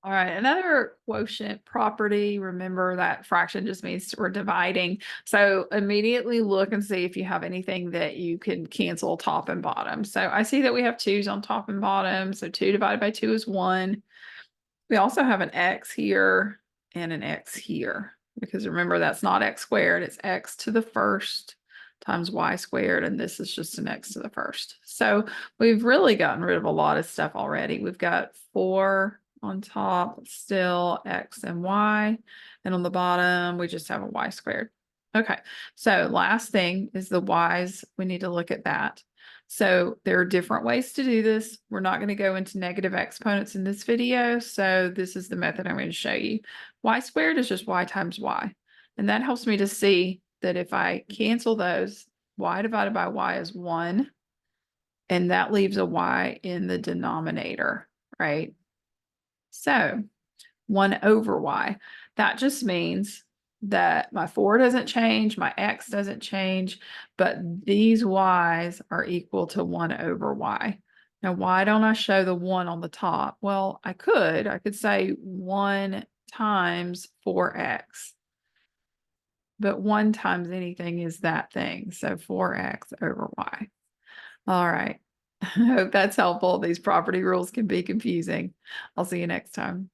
All right, another quotient property. Remember that fraction just means we're dividing. So immediately look and see if you have anything that you can cancel top and bottom. So I see that we have 2's on top and bottom. So 2 divided by 2 is 1. We also have an x here and an x here, because remember that's not x squared, it's x to the first times y squared, and this is just an x to the first. So we've really gotten rid of a lot of stuff already. We've got 4 on top, still x and y, and on the bottom we just have a y squared. Okay, so last thing is the y's. We need to look at that. So there are different ways to do this. We're not going to go into negative exponents in this video. So this is the method I'm going to show you. Y squared is just y times y. And that helps me to see that if I cancel those, y divided by y is 1. And that leaves a y in the denominator, right? So 1 over y. That just means that my 4 doesn't change, my x doesn't change, but these y's are equal to 1 over y. Now, why don't I show the 1 on the top? Well, I could say 1 times 4x, but 1 times anything is that thing. So 4x over y. All right. I hope that's helpful. These property rules can be confusing. I'll see you next time.